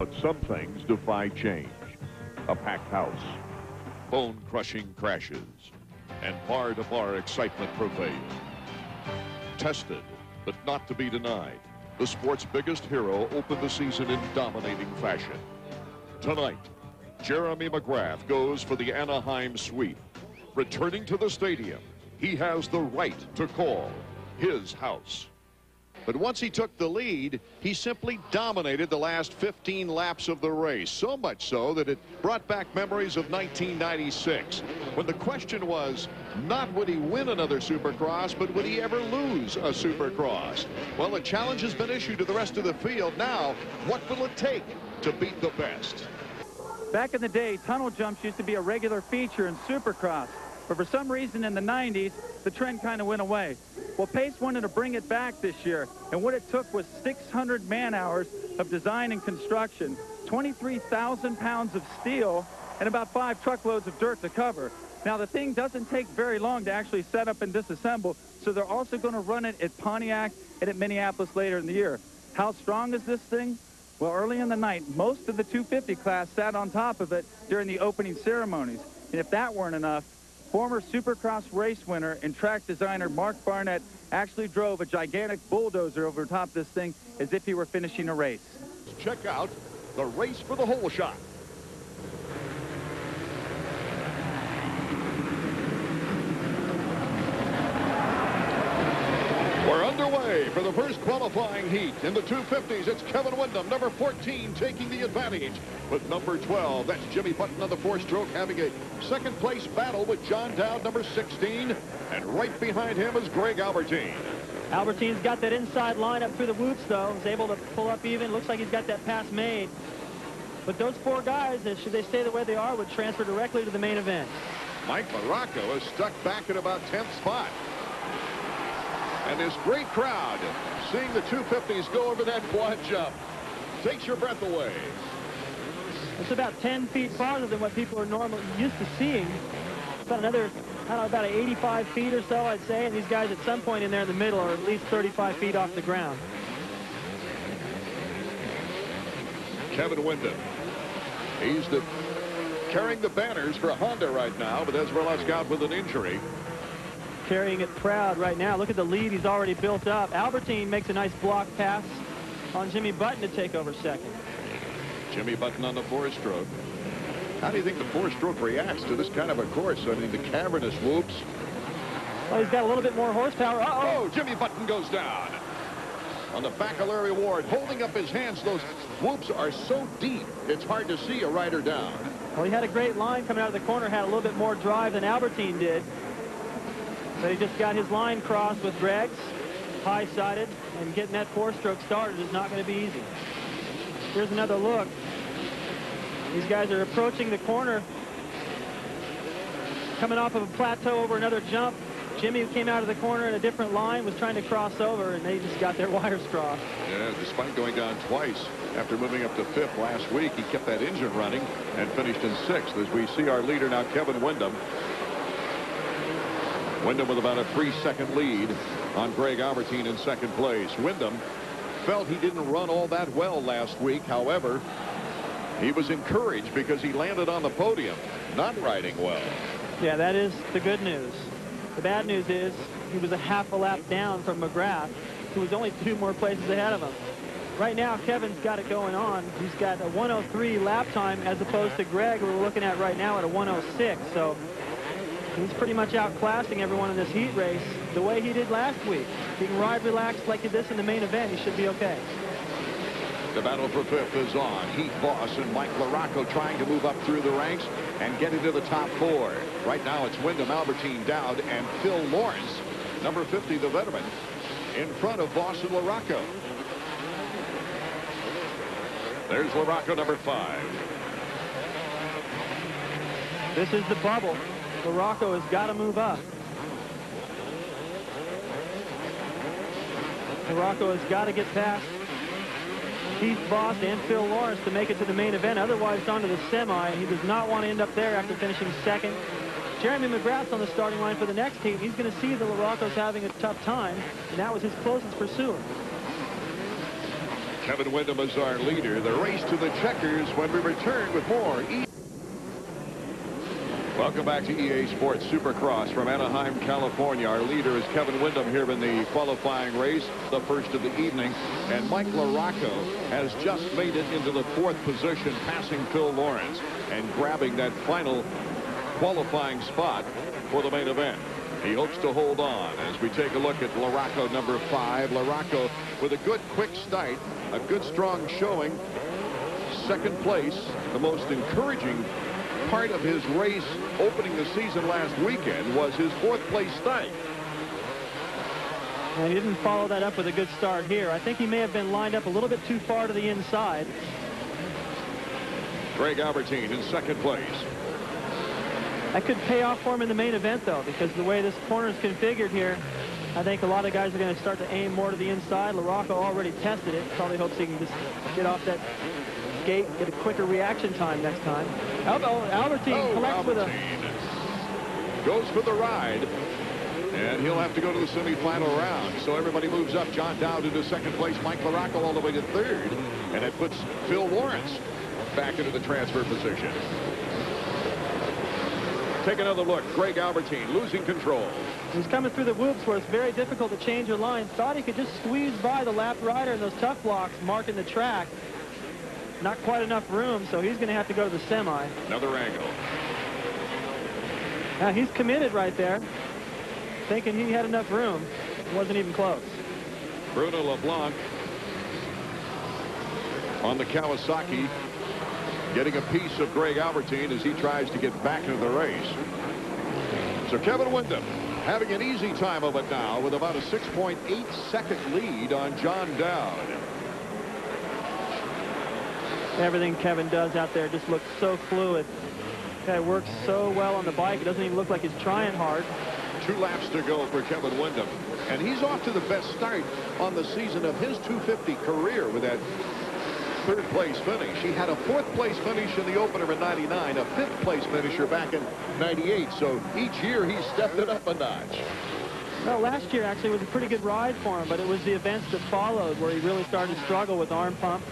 But some things defy change. A packed house, bone-crushing crashes, and bar-to-bar excitement prevail. Tested, but not to be denied, the sport's biggest hero opened the season in dominating fashion. Tonight, Jeremy McGrath goes for the Anaheim sweep. Returning to the stadium, he has the right to call his house. But once he took the lead, he simply dominated the last 15 laps of the race. So much so that it brought back memories of 1996, when the question was not would he win another Supercross, but would he ever lose a Supercross? Well, a challenge has been issued to the rest of the field. Now, what will it take to beat the best? Back in the day, tunnel jumps used to be a regular feature in Supercross. But for some reason in the 90s, the trend kind of went away. Well, Pace wanted to bring it back this year, and what it took was 600 man-hours of design and construction, 23,000 pounds of steel, and about 5 truckloads of dirt to cover. Now, the thing doesn't take very long to actually set up and disassemble, so they're also going to run it at Pontiac and at Minneapolis later in the year. How strong is this thing? Well, early in the night, most of the 250 class sat on top of it during the opening ceremonies. And if that weren't enough, former Supercross race winner and track designer Mark Barnett actually drove a gigantic bulldozer over top of this thing as if he were finishing a race. Check out the race for the whole shot. We're underway for the first qualifying heat. In the 250s, it's Kevin Windham, number 14, taking the advantage. With number 12, that's Jimmy Button on the 4-stroke, having a second-place battle with John Dowd, number 16. And right behind him is Greg Albertine. Albertine's got that inside line up through the whoops, though. He's able to pull up even. Looks like he's got that pass made. But those 4 guys, should they stay the way they are, would transfer directly to the main event. Mike Morocco is stuck back at about 10th spot. And this great crowd seeing the 250s go over that quad jump takes your breath away. It's about 10 feet farther than what people are normally used to seeing. About another, I don't know, about 85 feet or so, I'd say. And these guys at some point in there in the middle are at least 35 feet off the ground. Kevin Windham. He's carrying the banners for Honda right now, but Ezra out with an injury. Carrying it proud right now. Look at the lead he's already built up. Albertine makes a nice block pass on Jimmy Button to take over second. Jimmy Button on the 4-stroke. How do you think the 4-stroke reacts to this kind of a course? I mean, the cavernous whoops. Well, he's got a little bit more horsepower. Oh, Jimmy Button goes down. On the back of Larry Ward, holding up his hands. Those whoops are so deep, it's hard to see a rider down. Well, he had a great line coming out of the corner, had a little bit more drive than Albertine did. But he just got his line crossed with Greg's, high-sided, and getting that 4-stroke started is not going to be easy. Here's another look. These guys are approaching the corner, coming off of a plateau over another jump. Jimmy came out of the corner in a different line, was trying to cross over, and they just got their wires crossed. Yeah, despite going down twice after moving up to 5th last week, he kept that engine running and finished in 6th. As we see our leader now, Kevin Windham. Windham with about a 3-second lead on Greg Albertine in 2nd place. Windham felt he didn't run all that well last week. However, he was encouraged because he landed on the podium, not riding well. Yeah, that is the good news. The bad news is he was a half a lap down from McGrath, who was only 2 more places ahead of him. Right now, Kevin's got it going on. He's got a 103 lap time as opposed to Greg, who we're looking at right now, at a 106. So he's pretty much outclassing everyone in this heat race the way he did last week. If he can ride relaxed like this in the main event, he should be okay. The battle for 5th is on. Heath Voss and Mike Larocco trying to move up through the ranks and get into the top 4. Right now it's Windham, Albertine, Dowd, and Phil Lawrence, number 50, the veteran, in front of Voss and Larocco. There's Larocco, number 5. This is the bubble. Larocco has got to move up. Larocco has got to get past Heath Voss and Phil Lawrence to make it to the main event. Otherwise, it's on to the semi. He does not want to end up there after finishing 2nd. Jeremy McGrath's on the starting line for the next heat. He's going to see that Larocco's having a tough time, and that was his closest pursuer. Kevin Windham is our leader. The race to the checkers when we return with more. Welcome back to EA Sports Supercross from Anaheim, California. Our leader is Kevin Windham here in the qualifying race, the first of the evening. And Mike LaRocco has just made it into the 4th position, passing Phil Lawrence and grabbing that final qualifying spot for the main event. He hopes to hold on as we take a look at LaRocco, number 5. LaRocco with a good quick start, a good strong showing. 2nd place, the most encouraging part of his race opening the season last weekend was his 4th place start. And he didn't follow that up with a good start here. I think he may have been lined up a little bit too far to the inside. Greg Albertine in 2nd place. That could pay off for him in the main event, though, because the way this corner is configured here, I think a lot of guys are going to start to aim more to the inside. LaRocco already tested it. Probably hopes he can just get off that gate, get a quicker reaction time next time. Albertine collects with a... goes for the ride. And he'll have to go to the semifinal round. So everybody moves up. John Dowd into 2nd place. Mike LaRocco all the way to 3rd. And it puts Phil Lawrence back into the transfer position. Take another look. Greg Albertine losing control. He's coming through the whoops where it's very difficult to change your line. Thought he could just squeeze by the lap rider in those tough blocks marking the track. Not quite enough room, so he's going to have to go to the semi. Another angle. Now he's committed right there, thinking he had enough room. Wasn't even close. Bruno LeBlanc on the Kawasaki, getting a piece of Greg Albertine as he tries to get back into the race. So Kevin Windham having an easy time of it now with about a 6.8-second lead on John Dowd. Everything Kevin does out there just looks so fluid. Guy works so well on the bike. It doesn't even look like he's trying hard. 2 laps to go for Kevin Windham. And he's off to the best start on the season of his 250 career with that 3rd place finish. He had a 4th place finish in the opener in '99, a 5th place finisher back in '98. So each year he stepped it up a notch. Well, last year actually was a pretty good ride for him, but it was the events that followed where he really started to struggle with arm pump.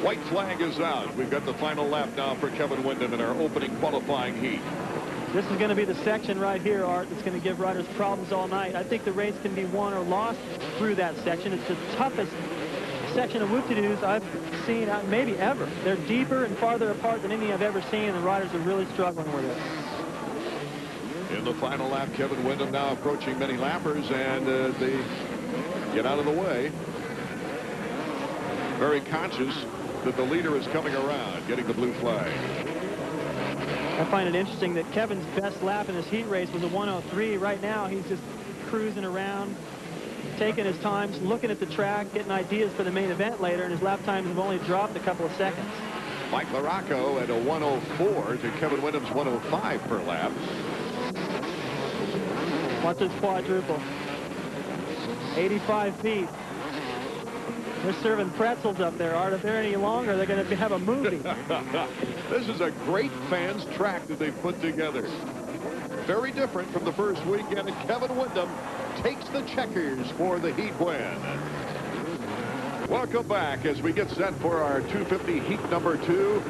White flag is out. We've got the final lap now for Kevin Windham in our opening qualifying heat. This is going to be the section right here, Art, that's going to give riders problems all night. I think the race can be won or lost through that section. It's the toughest section of whoop-de-doos I've seen maybe ever. They're deeper and farther apart than any I've ever seen, and the riders are really struggling with it. In the final lap, Kevin Windham now approaching many lappers, and they get out of the way. Very conscious that the leader is coming around, getting the blue flag. I find it interesting that Kevin's best lap in his heat race was a 1:03. Right now, he's just cruising around, taking his time, looking at the track, getting ideas for the main event later, and his lap times have only dropped a couple of seconds. Mike LaRocco at a 1:04 to Kevin Windham's 1:05 per lap. Watch this quadruple. 85 feet. They're serving pretzels up there, Art. If they're any longer, they're going to have a movie. This is a great fans track that they've put together. Very different from the first weekend, and Kevin Windham takes the checkers for the heat win. Welcome back as we get set for our 250 heat number 2.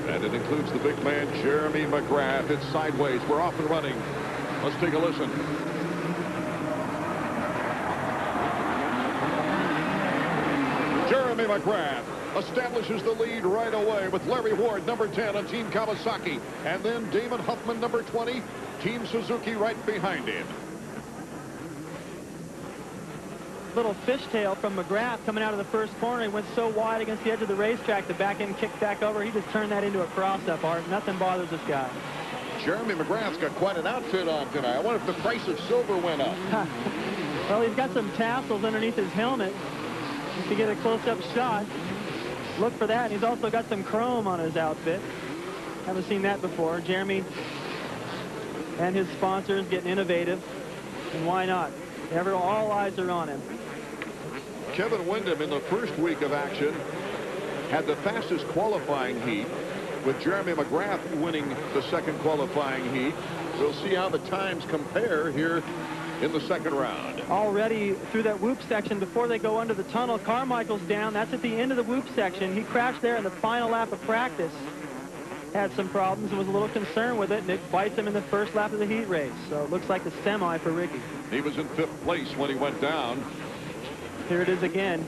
And it includes the big man, Jeremy McGrath. It's sideways. We're off and running. Let's take a listen. Jeremy McGrath establishes the lead right away with Larry Ward, number 10 on Team Kawasaki. And then Damon Huffman, number 20, Team Suzuki right behind him. Little fishtail from McGrath coming out of the first corner. He went so wide against the edge of the racetrack, the back end kicked back over. He just turned that into a cross-up, Art. Nothing bothers this guy. Jeremy McGrath's got quite an outfit on tonight. I wonder if the price of silver went up. Well, he's got some tassels underneath his helmet to get a close-up shot. Look for that. He's also got some chrome on his outfit. Haven't seen that before. Jeremy and his sponsors getting innovative, and why not? All eyes are on him. Kevin Windham in the first week of action had the fastest qualifying heat, with Jeremy McGrath winning the second qualifying heat. We'll see how the times compare here in the second round. Already through that whoop section before they go under the tunnel. Carmichael's down. That's at the end of the whoop section. He crashed there in the final lap of practice. Had some problems and was a little concerned with it, and it bites him in the first lap of the heat race. So it looks like the semi for Ricky. He was in 5th place when he went down. Here it is again.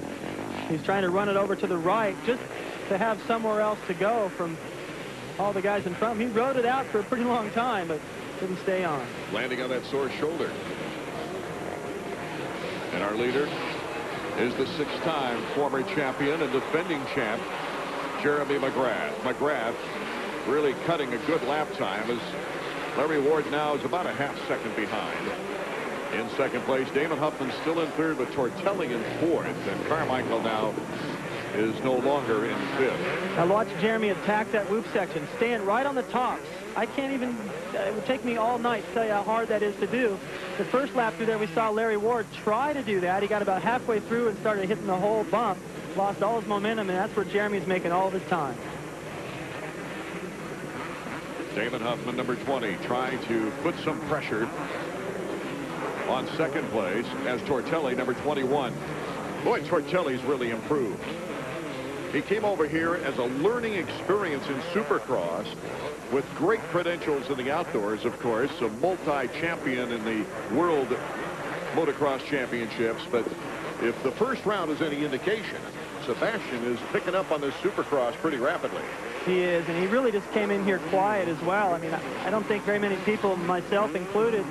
He's trying to run it over to the right just to have somewhere else to go from all the guys in front. He rode it out for a pretty long time, but didn't stay on. Landing on that sore shoulder. And our leader is the 6-time former champion and defending champ, Jeremy McGrath. McGrath really cutting a good lap time as Larry Ward now is about a half-second behind. In second place, Damon Huffman still in third, but Tortelli in fourth, and Carmichael now is no longer in fifth. Now watch Jeremy attack that whoop section, staying right on the tops. I can't even, it would take me all night to tell you how hard that is to do. The first lap through there, we saw Larry Ward try to do that. He got about halfway through and started hitting the whole bump, lost all his momentum, and that's where Jeremy's making all of his time. Damon Huffman, number 20, trying to put some pressure on second place as Tortelli, number 21. Boy, Tortelli's really improved. He came over here as a learning experience in Supercross with great credentials in the outdoors, of course, a multi-champion in the World Motocross Championships. But if the first round is any indication, Sebastian is picking up on this Supercross pretty rapidly. He is, and he really just came in here quiet as well. I mean, I don't think very many people, myself included,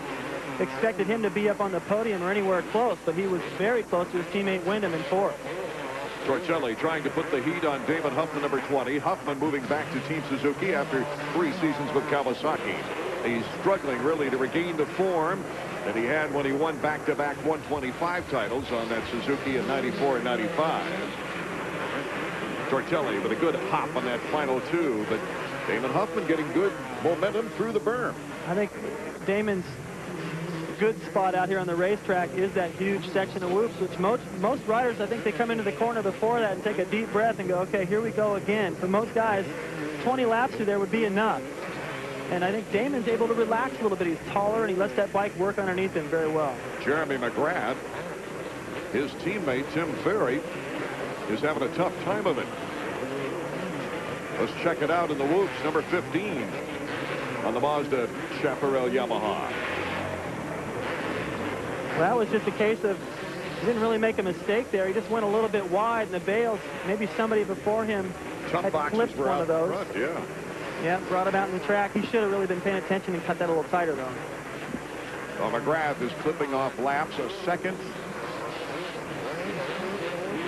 expected him to be up on the podium or anywhere close, but he was very close to his teammate Windham in fourth. Tortelli trying to put the heat on Damon Huffman, number 20. Huffman moving back to Team Suzuki after 3 seasons with Kawasaki. He's struggling really to regain the form that he had when he won back-to-back 125 titles on that Suzuki in 94 and 95. Tortelli with a good hop on that final 2, but Damon Huffman getting good momentum through the berm. I think Damon's good spot out here on the racetrack is that huge section of whoops, which most riders, I think they come into the corner before that and take a deep breath and go, okay, here we go again. For most guys, 20 laps through there would be enough. And I think Damon's able to relax a little bit. He's taller, and he lets that bike work underneath him very well. Jeremy McGrath, his teammate Tim Ferry, is having a tough time of it. Let's check it out in the whoops. Number 15 on the Mazda Chaparral Yamaha. Well, that was just a case of he didn't really make a mistake there. He just went a little bit wide, and the bales, maybe somebody before him had flipped one of those. Front, yeah. Yeah, brought him out in the track. He should have really been paying attention and cut that a little tighter, though. Well, McGrath is clipping off laps a second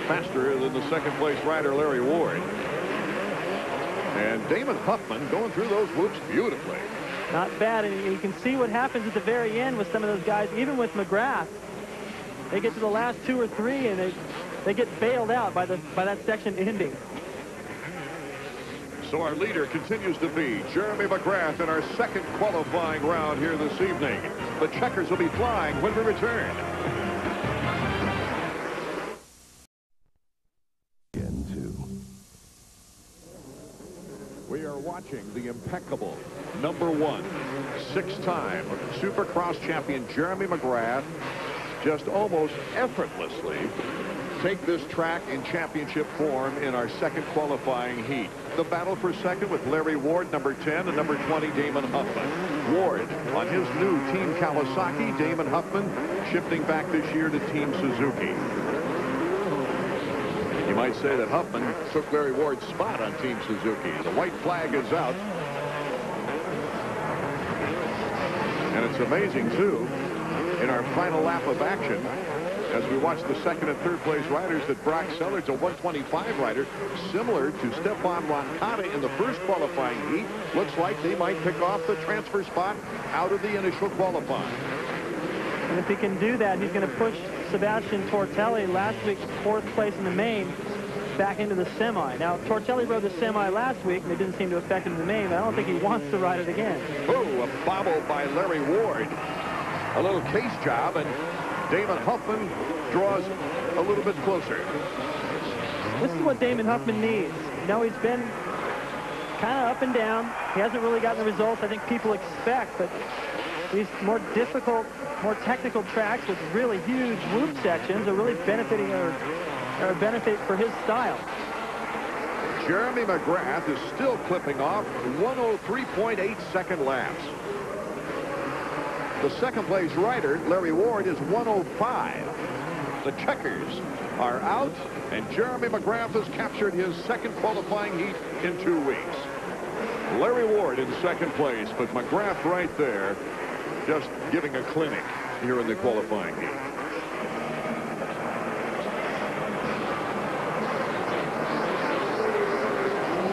faster than the second-place rider, Larry Ward. And Damon Huffman going through those whoops beautifully. Not bad, and you can see what happens at the very end with some of those guys, even with McGrath. They get to the last 2 or 3, and they get bailed out by that section ending. So our leader continues to be Jeremy McGrath in our second qualifying round here this evening. The checkers will be flying when we return. We are watching the impeccable number 1, 6-time Supercross champion Jeremy McGrath just almost effortlessly take this track in championship form in our second qualifying heat. The battle for second with Larry Ward, number 10, and number 20, Damon Huffman. Ward on his new Team Kawasaki. Damon Huffman shifting back this year to Team Suzuki. You might say that Huffman took Larry Ward's spot on Team Suzuki. The white flag is out. And it's amazing, too, in our final lap of action, as we watch the second and third place riders, that Brock Sellard's a 125 rider, similar to Stefan Roncada in the first qualifying heat. Looks like they might pick off the transfer spot out of the initial qualifying. And if he can do that, he's going to push Sebastian Tortelli, last week's 4th place in the main, back into the semi. Now, Tortelli rode the semi last week, and it didn't seem to affect him in the main, but I don't think he wants to ride it again. Oh, a bobble by Larry Ward. A little case job, and Damon Huffman draws a little bit closer. This is what Damon Huffman needs. You know, he's been kind of up and down. He hasn't really gotten the results I think people expect, but these more difficult, more technical tracks with really huge whoop sections are really benefiting or benefit for his style. Jeremy McGrath is still clipping off 103.8 second laps. The second place rider, Larry Ward, is 105. The checkers are out, and Jeremy McGrath has captured his second qualifying heat in 2 weeks. Larry Ward in second place, but McGrath right there just giving a clinic here in the qualifying heat.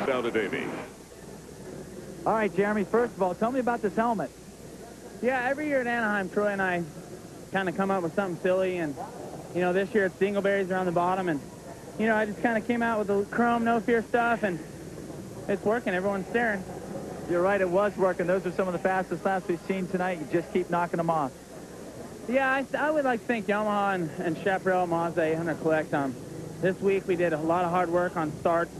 Down to Davey. All right, Jeremy, first of all, tell me about this helmet. Yeah, every year at Anaheim, Troy and I kind of come up with something silly, and, you know, this year it's dingleberries around the bottom, and, you know, I just kind of came out with the chrome, no fear stuff, and it's working. Everyone's staring. You're right, it was working. Those are some of the fastest laps we've seen tonight. You just keep knocking them off. Yeah, I would like to thank Yamaha and Chaparral Mazda 800 Collect. This week we did a lot of hard work on starts,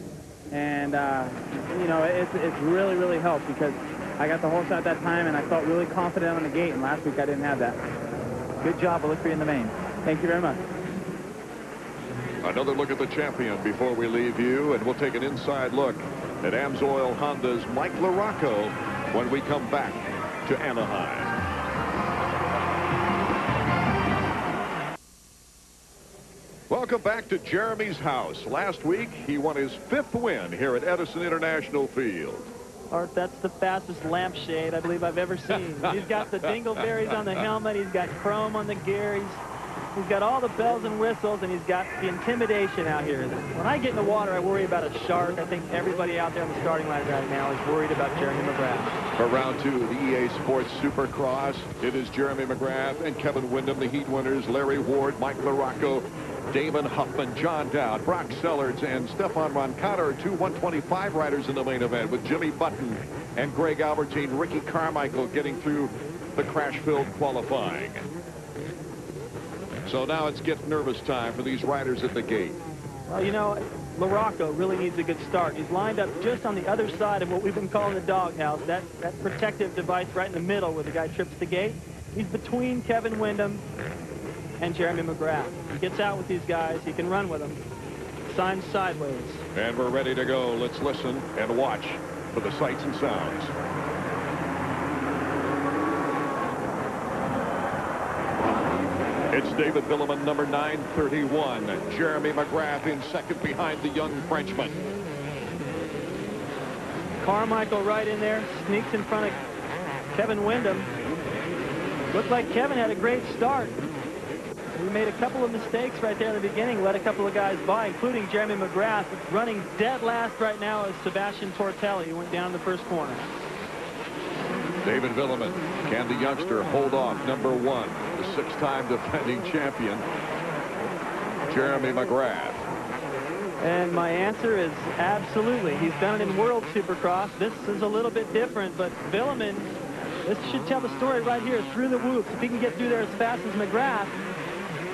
and, you know, it's really, really helped because I got the horse out that time, and I felt really confident on the gate, and last week I didn't have that. Good job. We'll look for you in the main. Thank you very much. Another look at the champion before we leave you, and we'll take an inside look at Amsoil Honda's Mike LaRocco when we come back to Anaheim. Welcome back to Jeremy's house. Last week, he won his 5th win here at Edison International Field. Art, that's the fastest lampshade I believe I've ever seen. He's got the dingleberries on the helmet. He's got chrome on the gear. He's got all the bells and whistles, and he's got the intimidation out here. When I get in the water, I worry about a shark. I think everybody out there on the starting line right now is worried about Jeremy McGrath. For round 2 of the EA Sports Supercross, it is Jeremy McGrath and Kevin Windham, the heat winners, Larry Ward, Mike LaRocco, Damon Huffman, John Dowd, Brock Sellards, and Stefan Roncada are 2 125 riders in the main event, with Jimmy Button and Greg Albertine, Ricky Carmichael getting through the crash-filled qualifying. So now it's get nervous time for these riders at the gate. Well, you know, LaRocco really needs a good start. He's lined up just on the other side of what we've been calling the doghouse, that protective device right in the middle where the guy trips the gate. He's between Kevin Windham and Jeremy McGrath. He gets out with these guys. He can run with them. Signs sideways. And we're ready to go. Let's listen and watch for the sights and sounds. It's David Vuillemin, number 931. Jeremy McGrath in second behind the young Frenchman. Carmichael right in there, sneaks in front of Kevin Windham. Looked like Kevin had a great start. He made a couple of mistakes right there in the beginning, let a couple of guys by, including Jeremy McGrath. Running dead last right now is Sebastian Tortelli, who went down the first corner. David Vuillemin, can the youngster hold off number 1, the 6-time defending champion, Jeremy McGrath? And my answer is absolutely. He's done it in World Supercross. This is a little bit different, but Vuillemin, this should tell the story right here through the whoops. If he can get through there as fast as McGrath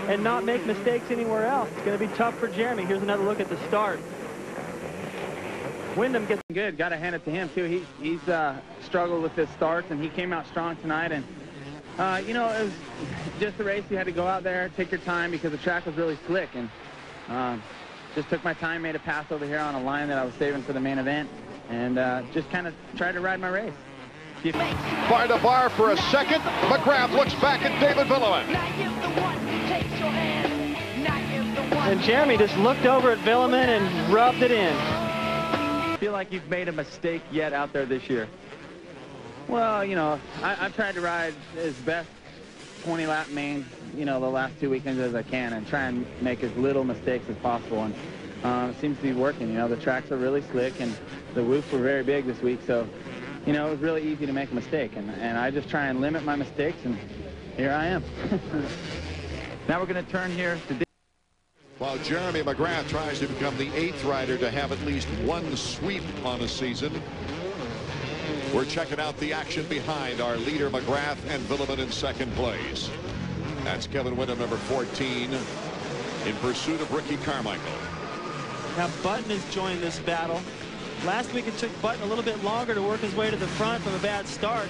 and not make mistakes anywhere else, it's going to be tough for Jeremy. Here's another look at the start. Windham gets good. Got to hand it to him, too. He's struggled with his starts, and he came out strong tonight. And, you know, it was just a race. You had to go out there, take your time, because the track was really slick. And just took my time, made a pass over here on a line that I was saving for the main event, and just kind of tried to ride my race. Bar to bar for a second. McGrath looks back at David Vuillemin. And Jeremy just looked over at Vuillemin and rubbed it in. Feel like you've made a mistake yet out there this year? Well, you know, I've tried to ride as best 20-lap main, you know, the last 2 weekends as I can, and try and make as little mistakes as possible. And it seems to be working. You know, the tracks are really slick, and the whoops were very big this week, so, you know, it was really easy to make a mistake. And I just try and limit my mistakes, and here I am. Now we're going to turn here to... While Jeremy McGrath tries to become the 8th rider to have at least 1 sweep on a season, we're checking out the action behind our leader McGrath and Vuillemin in second place. That's Kevin Windham, number 14, in pursuit of Ricky Carmichael. Now Button has joined this battle. Last week it took Button a little bit longer to work his way to the front from a bad start.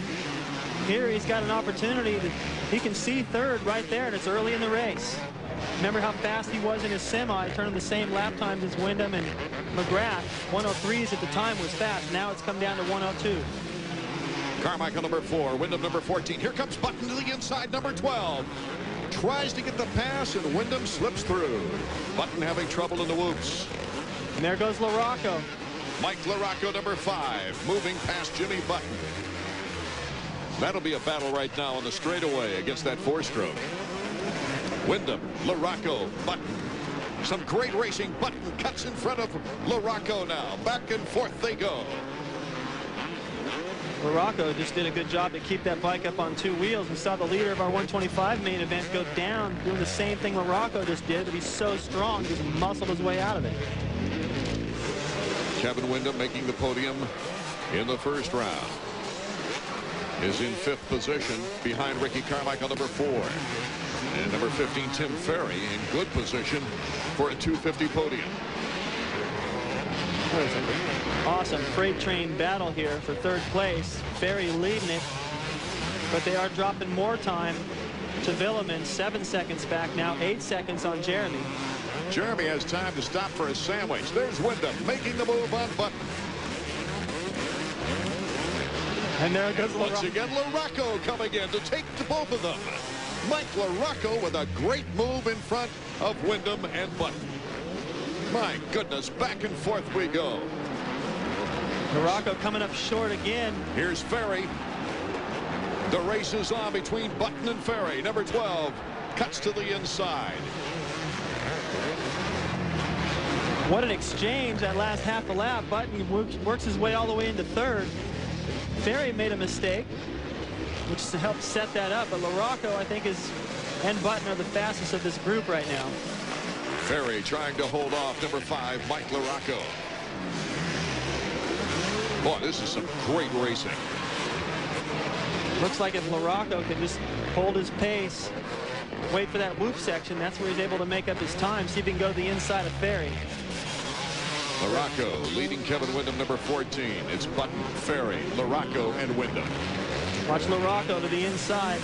here he's got an opportunity that he can see third right there, and it's early in the race. Remember how fast he was in his semi, turning the same lap times as Windham and McGrath. 103s at the time was fast. Now it's come down to 102. Carmichael, number 4. Windham, number 14. Here comes Button to the inside, number 12. Tries to get the pass, and Windham slips through. Button having trouble in the whoops. And there goes LaRocco. Mike LaRocco, number 5, moving past Jimmy Button. That'll be a battle right now on the straightaway against that 4-stroke. Windham, LaRocco, Button. Some great racing. Button cuts in front of LaRocco now. Back and forth they go. LaRocco just did a good job to keep that bike up on 2 wheels. We saw the leader of our 125 main event go down doing the same thing LaRocco just did, but he's so strong, just muscled his way out of it. Kevin Windham making the podium in the first round. Is in 5th position behind Ricky Carmichael, number 4. And number 15, Tim Ferry, in good position for a 250 podium. Awesome freight train battle here for 3rd place. Ferry leading it, but they are dropping more time to Vuillemin. 7 seconds back now, 8 seconds on Jeremy. Jeremy has time to stop for a sandwich. There's Windham making the move on Button. And there goes once again, LaRocco coming in to take the both of them. Mike LaRocco with a great move in front of Windham and Button. My goodness, back and forth we go. LaRocco coming up short again. Here's Ferry. The race is on between Button and Ferry. Number 12 cuts to the inside. What an exchange that last half a lap. Button works his way all the way into 3rd. Ferry made a mistake, which helped set that up, but LaRocco, I think, and Button are the fastest of this group right now. Ferry trying to hold off number 5, Mike LaRocco. Boy, this is some great racing. Looks like if LaRocco can just hold his pace, wait for that whoop section, that's where he's able to make up his time, see if he can go to the inside of Ferry. LaRocco leading Kevin Windham, number 14. It's Button, Ferry, LaRocco, and Windham. Watch LaRocco to the inside.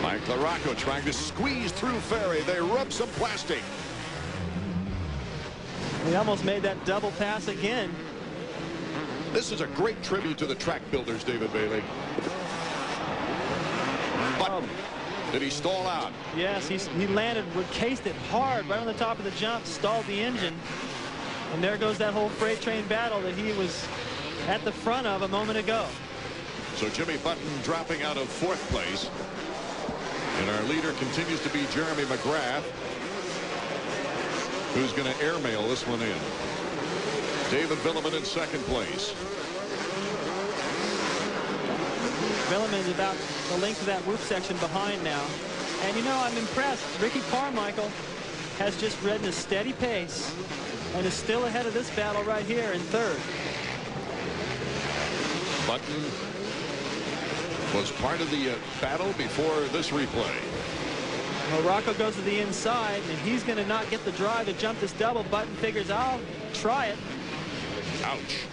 Mike LaRocco trying to squeeze through Ferry. They rub some plastic. He almost made that double pass again. This is a great tribute to the track builders, David Bailey. Button. Did he stall out? Yes, he landed, cased it hard right on the top of the jump, stalled the engine. And there goes that whole freight train battle that he was at the front of a moment ago. So Jimmy Button dropping out of 4th place. And our leader continues to be Jeremy McGrath, who's going to airmail this one in. David Vuillemin in 2nd place. Vuillemin is about the length of that whoop section behind now. And you know, I'm impressed. Ricky Carmichael has just ridden a steady pace and is still ahead of this battle right here in 3rd. Button was part of the battle before this replay. LaRocco goes to the inside, and he's going to not get the drive to jump this double. Button figures, I'll try it. Ouch.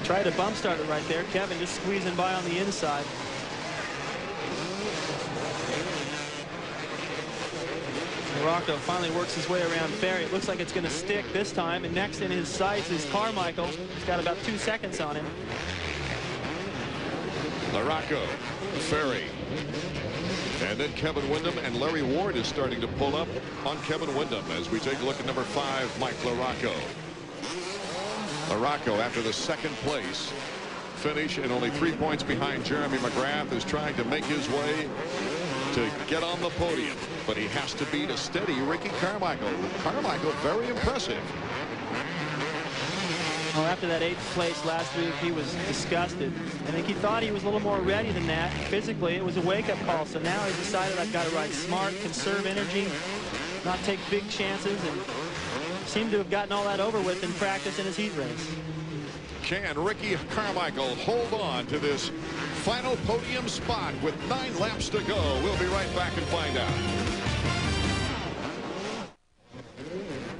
Tried to bump start it right there. Kevin just squeezing by on the inside. LaRocco finally works his way around Ferry. It looks like it's going to stick this time, and next in his sights is Carmichael. He's got about 2 seconds on him. LaRocco, Ferry, and then Kevin Windham, and Larry Ward is starting to pull up on Kevin Windham as we take a look at number 5, Mike LaRocco. LaRocco, after the 2nd place finish and only 3 points behind Jeremy McGrath, is trying to make his way to get on the podium, but he has to beat a steady Ricky Carmichael. Carmichael, very impressive. Well, after that 8th place last week, he was disgusted. I think he thought he was a little more ready than that. Physically, it was a wake-up call. So now he's decided, I've got to ride smart, conserve energy, not take big chances, and seemed to have gotten all that over with in practice in his heat race. Can Ricky Carmichael hold on to this final podium spot with 9 laps to go? We'll be right back and find out.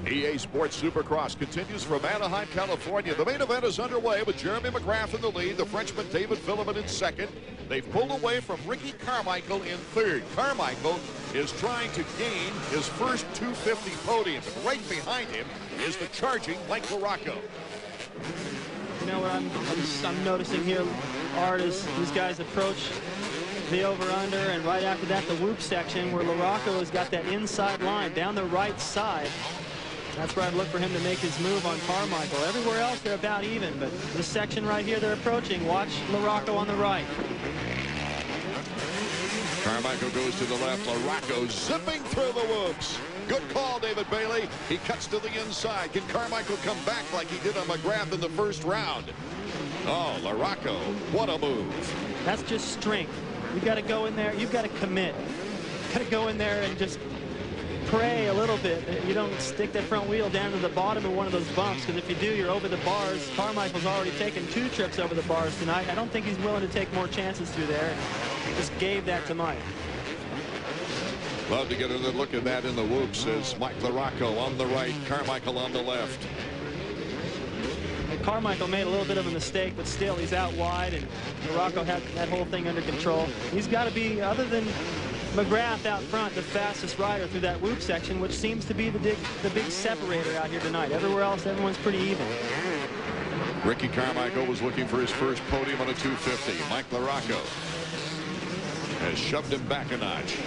EA Sports Supercross continues from Anaheim, California. The main event is underway with Jeremy McGrath in the lead, the Frenchman David Vuillemin in second. They've pulled away from Ricky Carmichael in third. Carmichael is trying to gain his first 250 podium. And right behind him is the charging Mike LaRocco. You know what I'm noticing here, Art, is these guys approach the over-under, and right after that the whoop section where LaRocco has got that inside line down the right side. That's where I'd look for him to make his move on Carmichael. Everywhere else they're about even, but this section right here they're approaching. Watch LaRocco on the right. Carmichael goes to the left. LaRocco zipping through the whoops. Good call, David Bailey. He cuts to the inside. Can Carmichael come back like he did on McGrath in the first round? Oh, LaRocco, what a move. That's just strength. You've got to go in there. You've got to commit. You've got to go in there and just pray a little bit. You don't stick that front wheel down to the bottom of one of those bumps, because if you do, you're over the bars. Carmichael's already taken 2 trips over the bars tonight. I don't think he's willing to take more chances through there. He just gave that to Mike. Love to get a look at that in the whoops as Mike LaRocco on the right, Carmichael on the left. And Carmichael made a little bit of a mistake, but still he's out wide, and LaRocco had that whole thing under control. He's got to be, other than McGrath out front, the fastest rider through that whoop section, which seems to be the big separator out here tonight. Everywhere else, everyone's pretty even. Ricky Carmichael was looking for his first podium on a 250. Mike LaRocco has shoved him back a notch.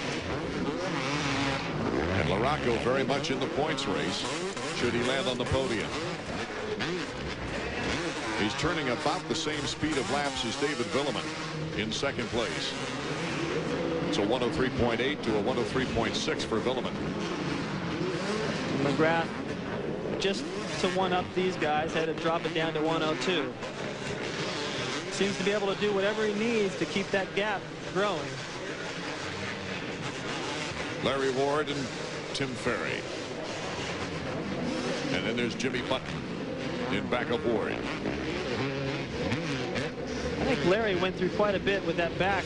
And LaRocco very much in the points race should he land on the podium. He's turning about the same speed of laps as David Vuillemin in second place. It's a 103.8 to a 103.6 for Vuillemin. McGrath, just to one-up these guys, had to drop it down to 102. Seems to be able to do whatever he needs to keep that gap growing. Larry Ward and Tim Ferry. And then there's Jimmy Button in back of Ward. I think Larry went through quite a bit with that back,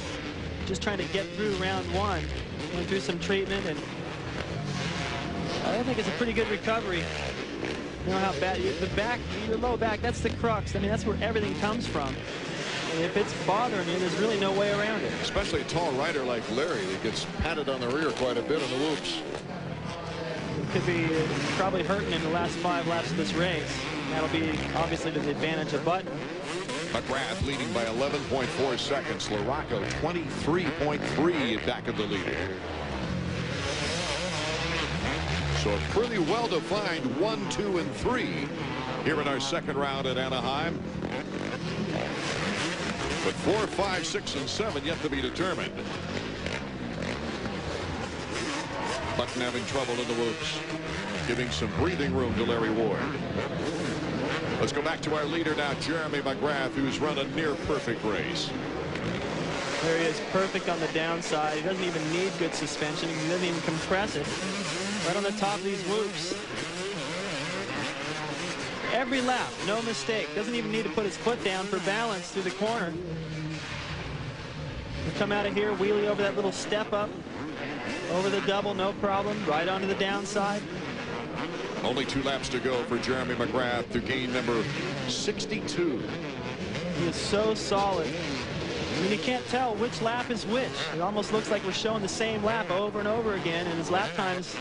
just trying to get through round 1. Went through some treatment, and I think it's a pretty good recovery. You know how bad the back, your low back, that's the crux. I mean, that's where everything comes from. And if it's bothering you, there's really no way around it. Especially a tall rider like Larry that gets patted on the rear quite a bit in the whoops. Could be probably hurting in the last 5 laps of this race. That'll be obviously to the advantage of Button. McGrath leading by 11.4 seconds. LaRocco 23.3 back of the leader. So a pretty well-defined 1, 2, and 3 here in our second round at Anaheim. But 4, 5, 6, and 7 yet to be determined. Button having trouble in the whoops, giving some breathing room to Larry Ward. Let's go back to our leader now, Jeremy McGrath, who's run a near-perfect race. There he is, perfect on the downside. He doesn't even need good suspension. He doesn't even compress it. Right on the top of these whoops. Every lap, no mistake. Doesn't even need to put his foot down for balance through the corner. We come out of here, wheelie over that little step up. Over the double, no problem. Right onto the downside. Only 2 laps to go for Jeremy McGrath to gain number 62. He is so solid. I mean, you can't tell which lap is which. It almost looks like we're showing the same lap over and over again, and his lap times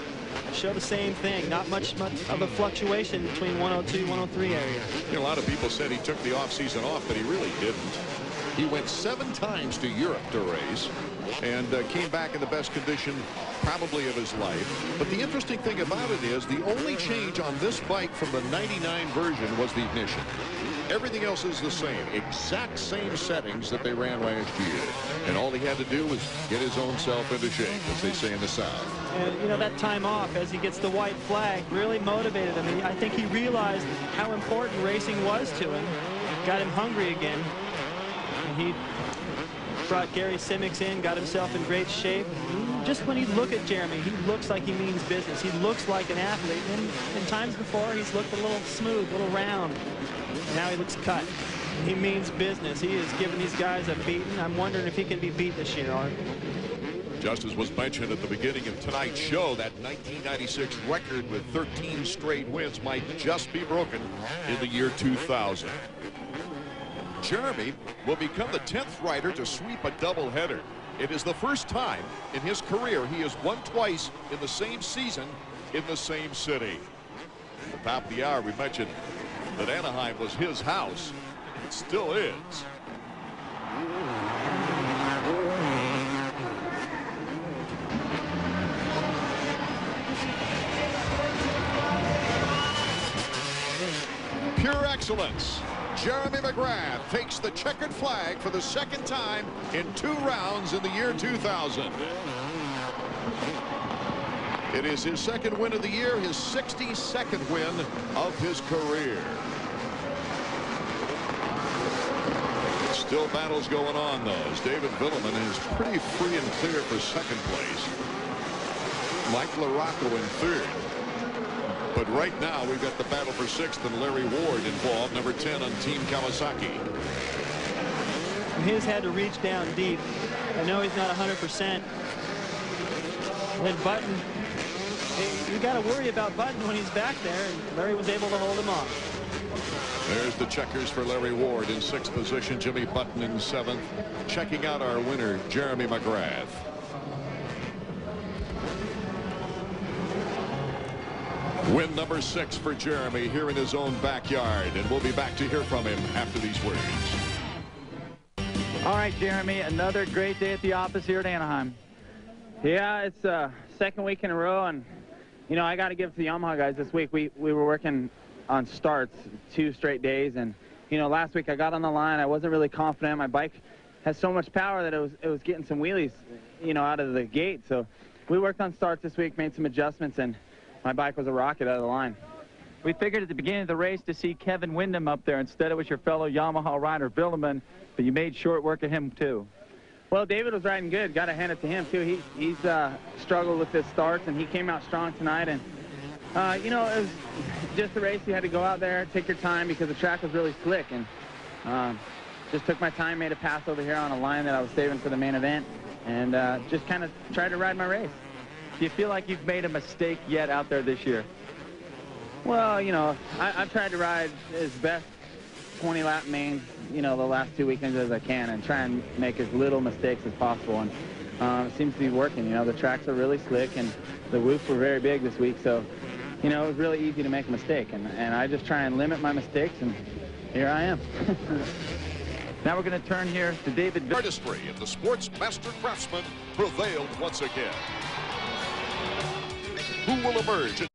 show the same thing. Not much of a fluctuation between 102, 103 area. You know, a lot of people said he took the offseason off, but he really didn't. He went 7 times to Europe to race and came back in the best condition probably of his life. But the interesting thing about it is the only change on this bike from the 99 version was the ignition. Everything else is the same, exact same settings that they ran last year. And all he had to do was get his own self into shape, as they say in the South. And, you know, that time off as he gets the white flag really motivated him. I think he realized how important racing was to him. Got him hungry again. And he brought Gary Simics in, got himself in great shape. Just when you look at Jeremy, he looks like he means business. He looks like an athlete. And in times before, he's looked a little smooth, a little round. Now he looks cut. He means business. He is giving these guys a beating. I'm wondering if he can be beat this year, Art. Just as was mentioned at the beginning of tonight's show, that 1996 record with 13 straight wins might just be broken in the year 2000. Jeremy will become the 10th rider to sweep a doubleheader. It is the first time in his career he has won twice in the same season in the same city. At the top of the hour, we mentioned that Anaheim was his house. It still is. Pure excellence. Jeremy McGrath takes the checkered flag for the second time in 2 rounds in the year 2000. It is his second win of the year, his 62nd win of his career. Still battles going on, though, as David Vuillemin is pretty free and clear for second place. Mike LaRocco in third. But right now, we've got the battle for 6th and Larry Ward involved, number 10 on Team Kawasaki. His had to reach down deep. I know he's not 100%. And Button, you got to worry about Button when he's back there, and Larry was able to hold him off. There's the checkers for Larry Ward in 6th position, Jimmy Button in 7th. Checking out our winner, Jeremy McGrath. Win number 6 for Jeremy here in his own backyard, and we'll be back to hear from him after these words. All right, Jeremy, another great day at the office here at Anaheim. Yeah, it's second week in a row, and you know, I got to give it to the Yamaha guys this week. We were working on starts 2 straight days, and you know, last week I got on the line. I wasn't really confident. My bike has so much power that it was getting some wheelies, you know, out of the gate. So we worked on starts this week, made some adjustments, and my bike was a rocket out of the line. We figured at the beginning of the race to see Kevin Windham up there. Instead, it was your fellow Yamaha rider, Vuillemin, but you made short work of him, too. Well, David was riding good. Got to hand it to him, too. He's struggled with his starts, and he came out strong tonight. And, you know, it was just a race. You had to go out there, take your time, because the track was really slick. And just took my time, made a pass over here on a line that I was saving for the main event, and just kind of tried to ride my race. Do you feel like you've made a mistake yet out there this year? Well, you know, I've tried to ride as best 20-lap mains, you know, the last 2 weekends as I can, and try and make as little mistakes as possible. And it seems to be working. You know, the tracks are really slick, and the whoops were very big this week. So, you know, it was really easy to make a mistake. And I just try and limit my mistakes, and here I am. Now we're going to turn here to David. Artistry of the sports master craftsman prevailed once again. Who will emerge?